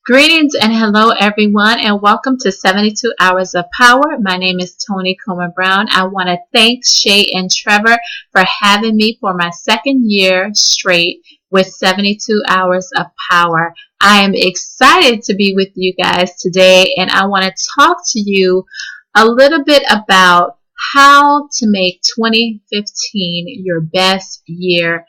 Greetings and hello everyone and welcome to 72 Hours of Power. My name is Tony Coleman-Brown. I want to thank Che and Trevor for having me for my second year straight with 72 Hours of Power. I am excited to be with you guys today and I want to talk to you a little bit about how to make 2015 your best year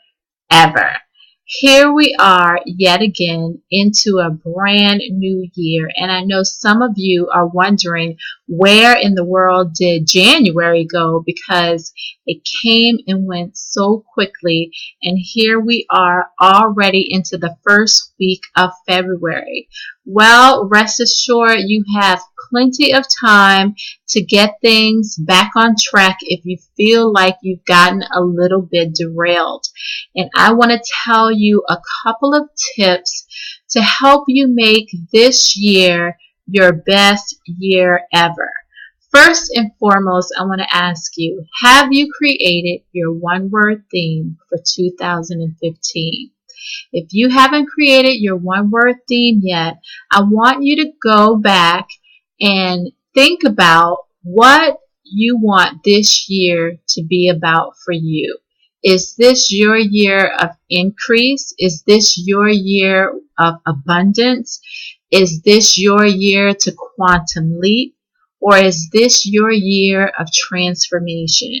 ever. Here we are yet again into a brand new year, and I know some of you are wondering where in the world did January go because it came and went so quickly, and here we are already into the first week of February. Well, rest assured you have plenty of time to get things back on track if you feel like you've gotten a little bit derailed. And I want to tell you a couple of tips to help you make this year your best year ever. First and foremost, I want to ask you, have you created your one-word theme for 2015? If you haven't created your one-word theme yet, I want you to go back and think about what you want this year to be about for you. Is this your year of increase? Is this your year of abundance? Is this your year to quantum leap? Or is this your year of transformation?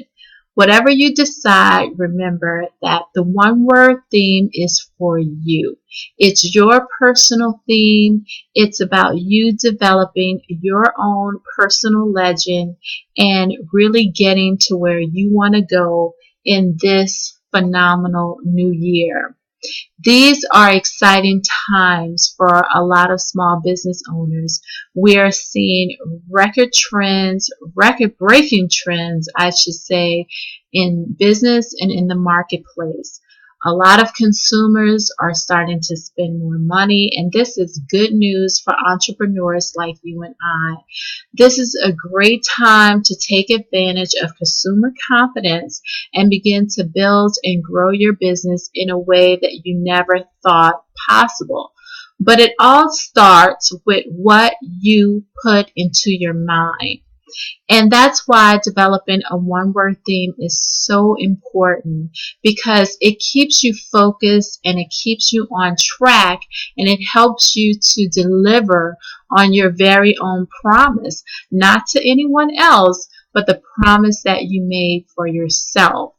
Whatever you decide, remember that the one word theme is for you. It's your personal theme. It's about you developing your own personal legend and really getting to where you want to go in this phenomenal new year. These are exciting times for a lot of small business owners. We are seeing record trends, record breaking trends, I should say, in business and in the marketplace. A lot of consumers are starting to spend more money, and this is good news for entrepreneurs like you and I. This is a great time to take advantage of consumer confidence and begin to build and grow your business in a way that you never thought possible. But it all starts with what you put into your mind. And that's why developing a one-word theme is so important because it keeps you focused and it keeps you on track and it helps you to deliver on your very own promise, not to anyone else, but the promise that you made for yourself.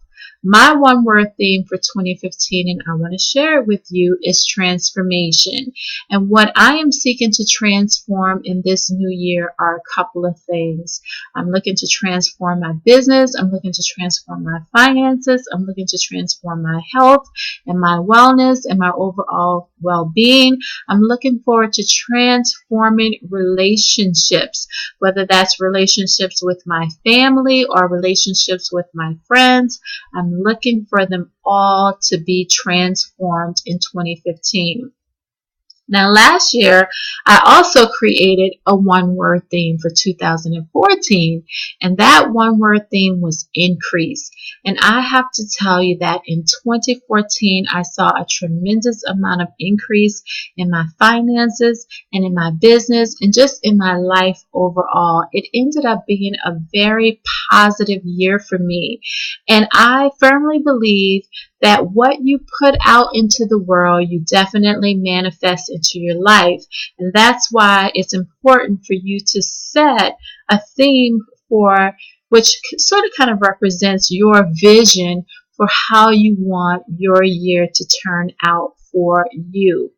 My one-word theme for 2015, and I want to share it with you, is transformation. And what I am seeking to transform in this new year are a couple of things. I'm looking to transform my business. I'm looking to transform my finances. I'm looking to transform my health and my wellness and my overall well-being. I'm looking forward to transforming relationships, whether that's relationships with my family or relationships with my friends. I'm looking for them all to be transformed in 2015. Now, last year, I also created a one-word theme for 2014, and that one-word theme was increase. And I have to tell you that in 2014, I saw a tremendous amount of increase in my finances and in my business and just in my life overall. It ended up being a very positive year for me. And I firmly believe that what you put out into the world, you definitely manifest into your life. And that's why it's important for you to set a theme for which sort of kind of represents your vision for how you want your year to turn out for you.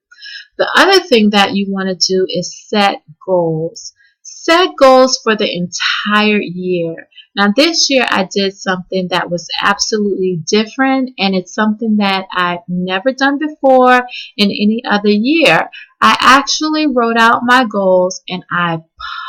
The other thing that you want to do is set goals. Set goals for the entire year. Now, this year I did something that was absolutely different, and it's something that I've never done before in any other year. I actually wrote out my goals and I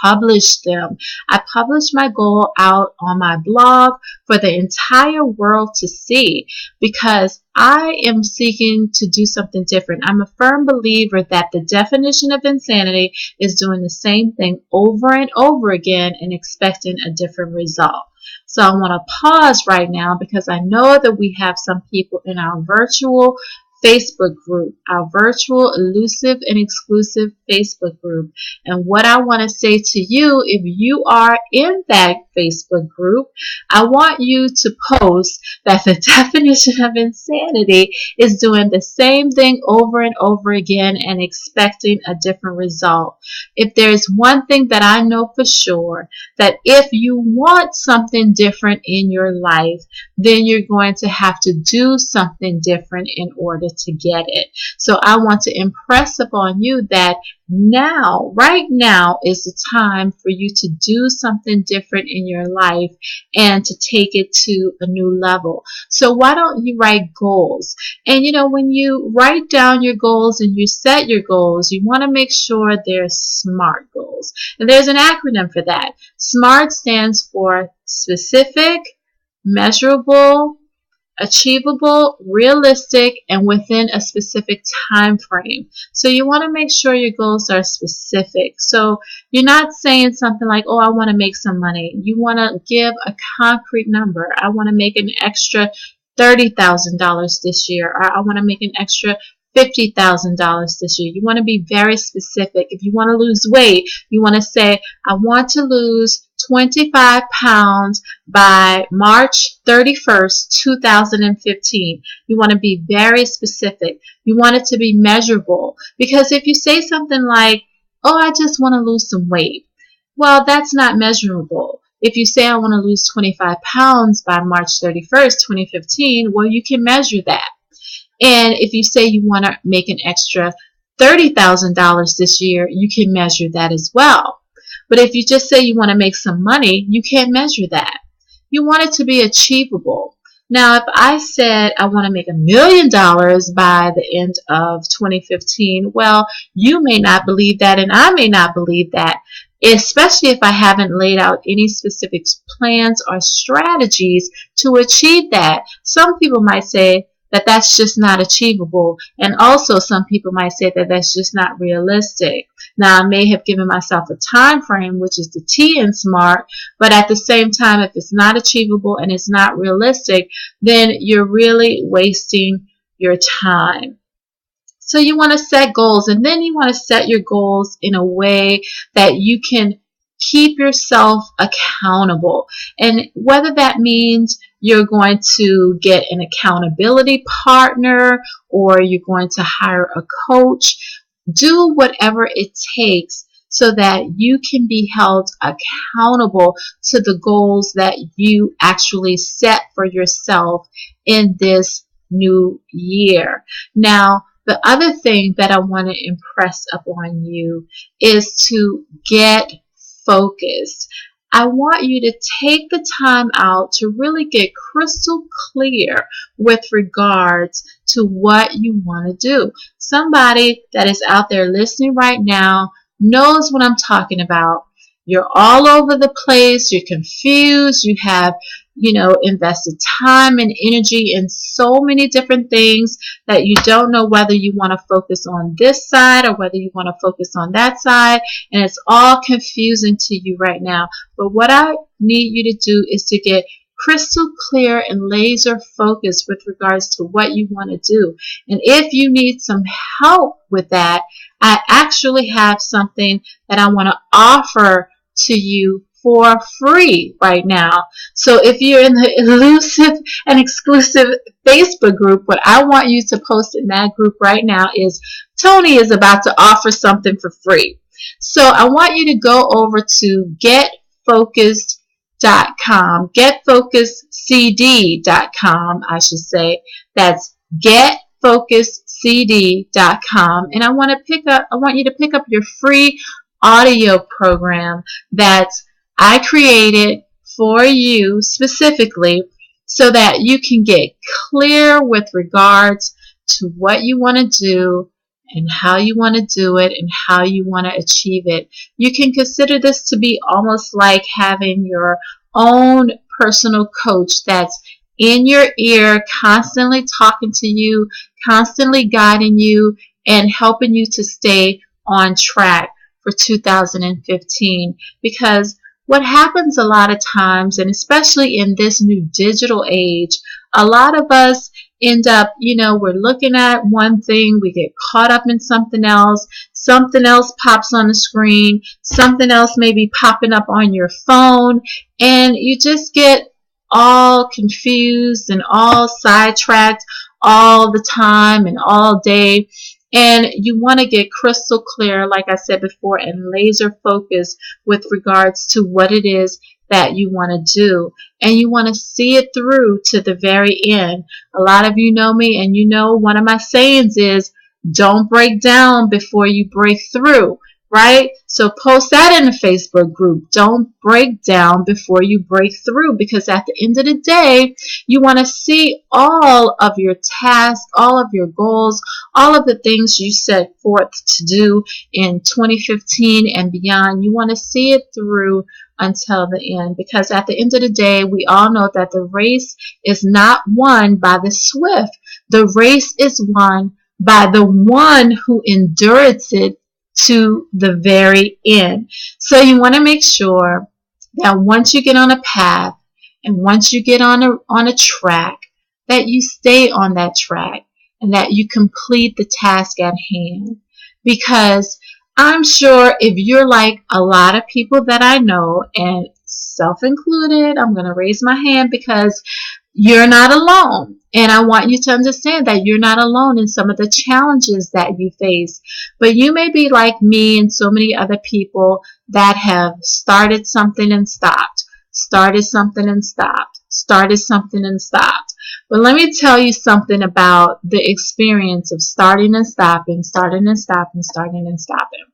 published them. I published my goal out on my blog for the entire world to see because I am seeking to do something different. I'm a firm believer that the definition of insanity is doing the same thing over and over again and expecting a different result. So I want to pause right now because I know that we have some people in our virtual Facebook group, our virtual, elusive, and exclusive Facebook group. And what I want to say to you, if you are in that Facebook group, I want you to post that the definition of insanity is doing the same thing over and over again and expecting a different result. If there's one thing that I know for sure, that if you want something different in your life, then you're going to have to do something different in order to get it. So I want to impress upon you that now, right now, is the time for you to do something different in your life and to take it to a new level. So why don't you write goals? And when you write down your goals and you set your goals, you want to make sure they're SMART goals. And there's an acronym for that. SMART stands for specific, measurable, achievable, realistic, and within a specific time frame. So you want to make sure your goals are specific. So you're not saying something like, oh, I want to make some money. You want to give a concrete number. I want to make an extra $30,000 this year, or I want to make an extra $50,000 this year. You want to be very specific. If you want to lose weight, you want to say, I want to lose 25 pounds by March 31st, 2015. You want to be very specific. You want it to be measurable. Because if you say something like, oh, I just want to lose some weight, well, that's not measurable. If you say, I want to lose 25 pounds by March 31st, 2015, well, you can measure that. And if you say you want to make an extra $30,000 this year, you can measure that as well. But if you just say you want to make some money, you can't measure that. You want it to be achievable. Now, if I said I want to make $1 million by the end of 2015, well, you may not believe that and I may not believe that, especially if I haven't laid out any specific plans or strategies to achieve that. Some people might say that that's just not achievable, and also some people might say that that's just not realistic. Now, I may have given myself a time frame, which is the T in SMART, but at the same time, if it's not achievable and it's not realistic, then you're really wasting your time. So you want to set goals, and then you want to set your goals in a way that you can keep yourself accountable. And whether that means you're going to get an accountability partner or you're going to hire a coach, do whatever it takes so that you can be held accountable to the goals that you actually set for yourself in this new year. Now, the other thing that I want to impress upon you is to get focused. I want you to take the time out to really get crystal clear with regards to what you want to do. Somebody that is out there listening right now knows what I'm talking about. You're all over the place. You're confused. You have, invested time and energy in so many different things that you don't know whether you want to focus on this side or whether you want to focus on that side. And it's all confusing to you right now. But what I need you to do is to get crystal clear and laser focused with regards to what you want to do. And if you need some help with that, I actually have something that I want to offer to you for free right now. So if you're in the elusive and exclusive Facebook group, what I want you to post in that group right now is Tony is about to offer something for free. So I want you to go over to getfocused.com, getfocusedcd.com, I should say. That's getfocusedcd.com, and I want you to pick up your free audio program that I created for you specifically so that you can get clear with regards to what you want to do and how you want to do it and how you want to achieve it. You can consider this to be almost like having your own personal coach that's in your ear, constantly talking to you, constantly guiding you, and helping you to stay on track for 2015. Because what happens a lot of times, and especially in this new digital age, a lot of us end up, we're looking at one thing, we get caught up in something else pops on the screen, something else may be popping up on your phone, and you just get all confused and all sidetracked all the time and all day. And you want to get crystal clear, like I said before, and laser focused with regards to what it is that you want to do. And you want to see it through to the very end. A lot of you know me, and you know one of my sayings is, don't break down before you break through, right? So post that in the Facebook group. Don't break down before you break through, because at the end of the day, you want to see all of your tasks, all of your goals, all of the things you set forth to do in 2015 and beyond. You want to see it through until the end, because at the end of the day, we all know that the race is not won by the swift. The race is won by the one who endures it to the very end. So you want to make sure that once you get on a path and once you get on a track, that you stay on that track and that you complete the task at hand. Because I'm sure if you're like a lot of people that I know, and self-included, I'm going to raise my hand because you're not alone. And I want you to understand that you're not alone in some of the challenges that you face. But you may be like me and so many other people that have started something and stopped, started something and stopped, started something and stopped. But let me tell you something about the experience of starting and stopping, starting and stopping, starting and stopping.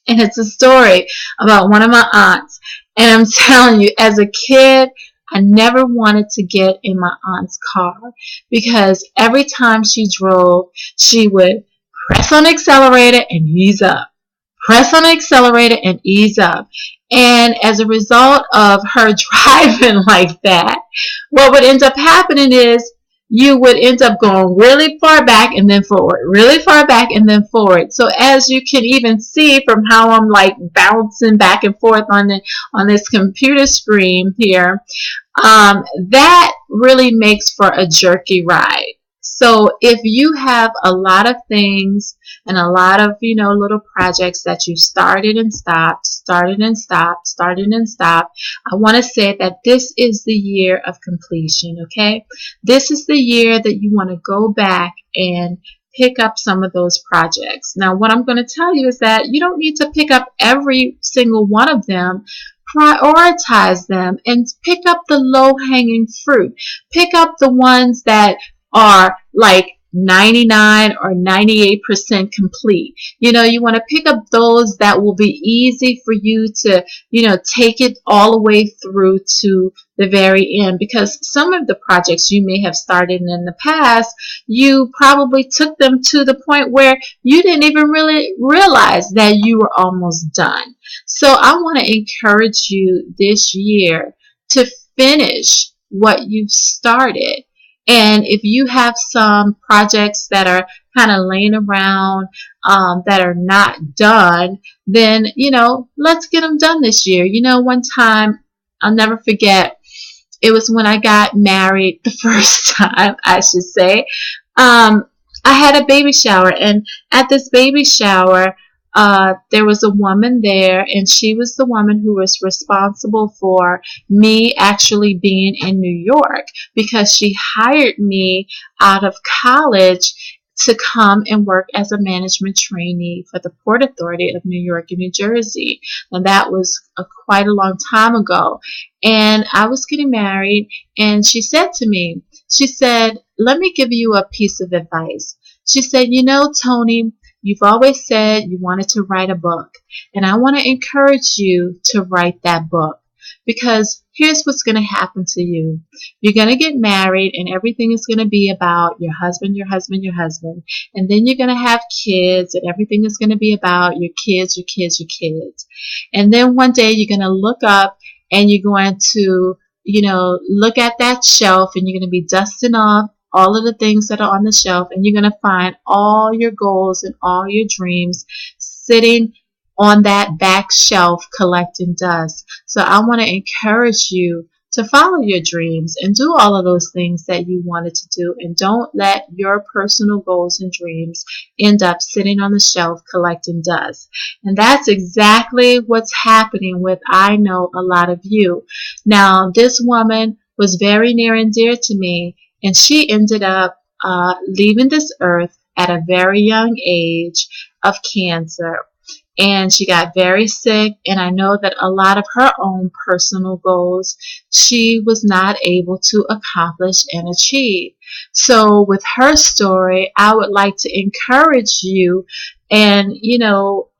And it's a story about one of my aunts. And I'm telling you, as a kid, I never wanted to get in my aunt's car, because every time she drove, she would press on the accelerator and ease up. Press on the accelerator and ease up. And as a result of her driving like that, what would end up happening is you would end up going really far back and then forward, really far back and then forward. So as you can even see from how I'm like bouncing back and forth on this computer screen here, that really makes for a jerky ride. So if you have a lot of things and a lot of, little projects that you started and stopped, started and stopped, started and stopped, I want to say that this is the year of completion, okay? This is the year that you want to go back and pick up some of those projects. Now, what I'm going to tell you is that you don't need to pick up every single one of them. Prioritize them and pick up the low-hanging fruit. Pick up the ones that are like 99 or 98% complete. You want to pick up those that will be easy for you to, take it all the way through to the very end. Because some of the projects you may have started in the past, you probably took them to the point where you didn't even really realize that you were almost done. So I want to encourage you this year to finish what you've started. And if you have some projects that are kind of laying around that are not done, then, let's get them done this year. One time, I'll never forget, it was when I got married the first time, I should say. I had a baby shower, and at this baby shower, there was a woman there, and she was the woman who was responsible for me actually being in New York, because she hired me out of college to come and work as a management trainee for the Port Authority of New York and New Jersey. And that was quite a long time ago. And I was getting married, and she said to me, she said, "Let me give you a piece of advice." She said, "Tony, you've always said you wanted to write a book, and I want to encourage you to write that book, because here's what's going to happen to you. You're going to get married, and everything is going to be about your husband, your husband, your husband. And then you're going to have kids, and everything is going to be about your kids, your kids, your kids. And then one day you're going to look up, and you're going to, look at that shelf, and you're going to be dusting off all of the things that are on the shelf, and you're going to find all your goals and all your dreams sitting on that back shelf collecting dust. So I want to encourage you to follow your dreams and do all of those things that you wanted to do. And don't let your personal goals and dreams end up sitting on the shelf collecting dust. And that's exactly what's happening with, I know, a lot of you. Now, this woman was very near and dear to me, and she ended up leaving this earth at a very young age of cancer. And she got very sick, and I know that a lot of her own personal goals she was not able to accomplish and achieve. So with her story, I would like to encourage you and,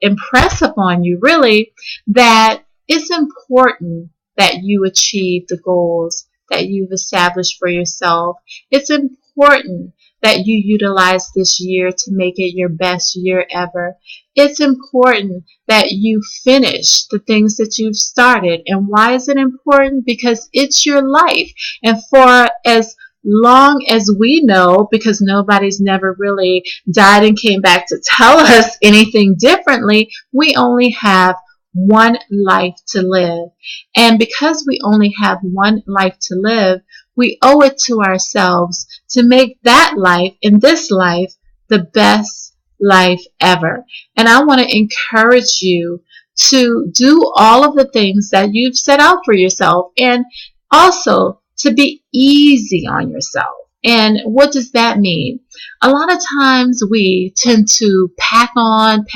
impress upon you really that it's important that you achieve the goals that you've established for yourself. It's important that you utilize this year to make it your best year ever. It's important that you finish the things that you've started. And why is it important? Because it's your life. And for as long as we know, because nobody's never really died and came back to tell us anything differently, we only have one life to live. And because we only have one life to live, we owe it to ourselves to make that life, in this life, the best life ever. And I want to encourage you to do all of the things that you've set out for yourself, and also to be easy on yourself. And what does that mean? A lot of times we tend to pack on, and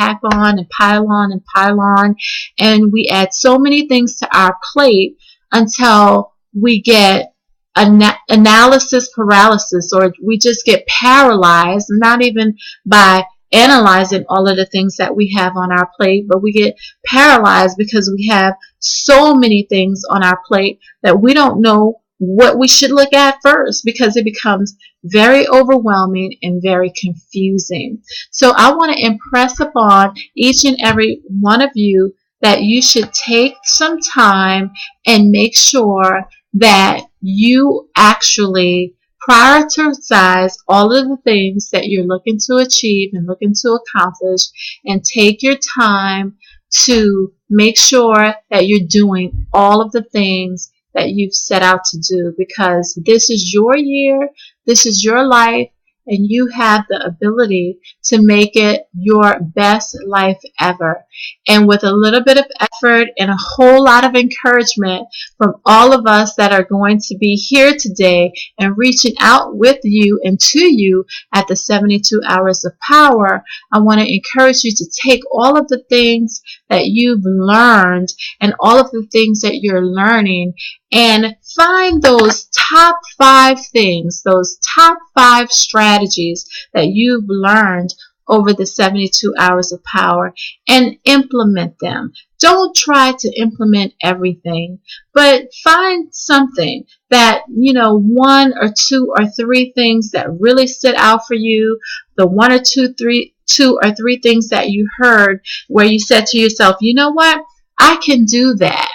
pile on, and we add so many things to our plate until we get analysis paralysis, or we just get paralyzed, not even by analyzing all of the things that we have on our plate, but we get paralyzed because we have so many things on our plate that we don't know what we should look at first, because it becomes very overwhelming and very confusing. So I want to impress upon each and every one of you that you should take some time and make sure that you actually prioritize all of the things that you're looking to achieve and looking to accomplish, and take your time to make sure that you're doing all of the things that you've set out to do, because this is your year, this is your life, and you have the ability to make it your best life ever. And with a little bit of effort and a whole lot of encouragement from all of us that are going to be here today and reaching out with you and to you at the 72 Hours of Power, I want to encourage you to take all of the things that you've learned and all of the things that you're learning, and find those top 5 things, those top 5 strategies that you've learned over the 72 Hours of Power, and implement them. Don't try to implement everything, but find something that, 1 or 2 or 3 things that really stood out for you, the 1 or 2 or 3 things that you heard where you said to yourself, you know what, I can do that.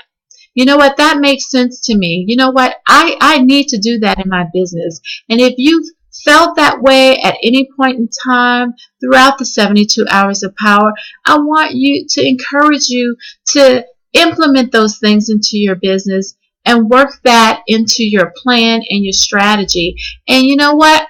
You know what, that makes sense to me. You know what, I need to do that in my business. And if you've felt that way at any point in time throughout the 72 Hours of Power, I want you to encourage you to implement those things into your business and work that into your plan and your strategy. And you know what?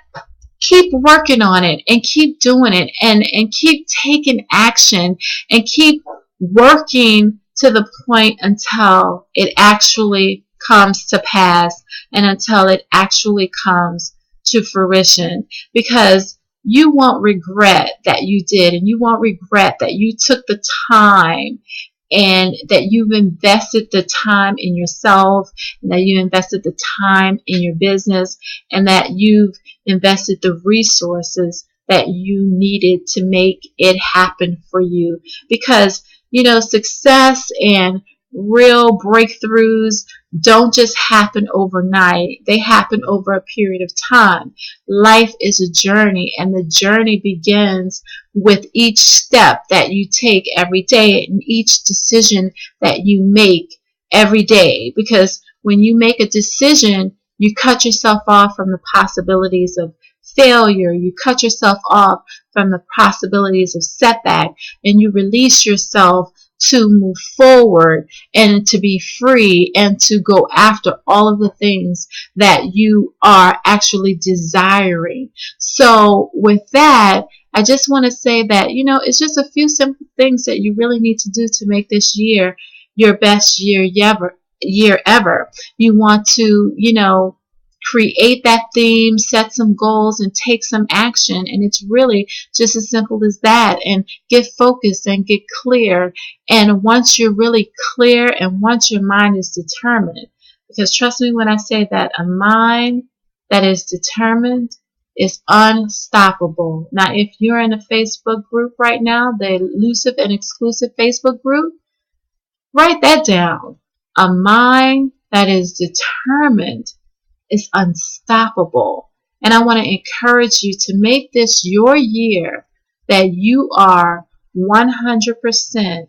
Keep working on it and keep doing it, and keep taking action and keep working to the point until it actually comes to pass and until it actually comes to fruition, because you won't regret that you did, and you won't regret that you took the time and that you've invested the time in yourself, and that you invested the time in your business, and that you've invested the resources that you needed to make it happen for you. Because success and real breakthroughs don't just happen overnight. They happen over a period of time. Life is a journey, and the journey begins with each step that you take every day and each decision that you make every day. Because when you make a decision, you cut yourself off from the possibilities of failure. You cut yourself off from the possibilities of setback, and you release yourself to move forward and to be free and to go after all of the things that you are actually desiring. So with that, I just want to say that, it's just a few simple things that you really need to do to make this year your best year ever. You want to, create that theme, set some goals, and take some action. And it's really just as simple as that. And get focused and get clear. And once you're really clear and once your mind is determined, because trust me when I say that a mind that is determined is unstoppable. Now, if you're in a Facebook group right now, the elusive and exclusive Facebook group, write that down. A mind that is determined is unstoppable. And I want to encourage you to make this your year that you are 100%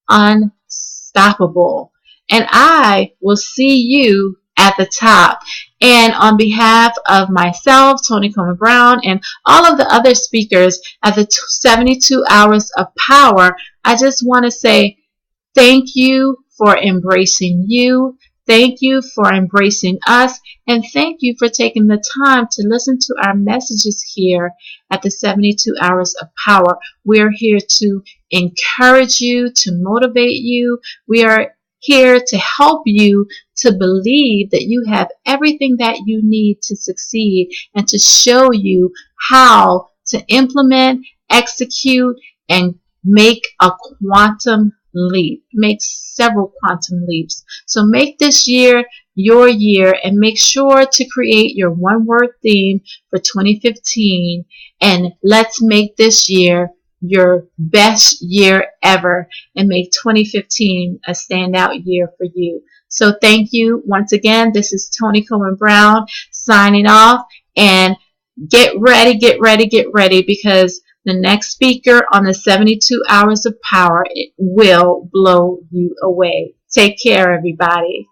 unstoppable. And I will see you at the top. And on behalf of myself, Toni Coleman-Brown, and all of the other speakers at the 72 Hours of Power, I just want to say thank you for embracing you. Thank you for embracing us. And thank you for taking the time to listen to our messages here at the 72 Hours of Power. We're here to encourage you, to motivate you. We are here to help you to believe that you have everything that you need to succeed and to show you how to implement, execute, and make a quantum leap. Make several quantum leaps. So make this year your year and make sure to create your one-word theme for 2015, and let's make this year your best year ever and make 2015 a standout year for you. So thank you once again. This is Toni Coleman-Brown signing off, and get ready because the next speaker on the 72 Hours of Power, it will blow you away. Take care, everybody.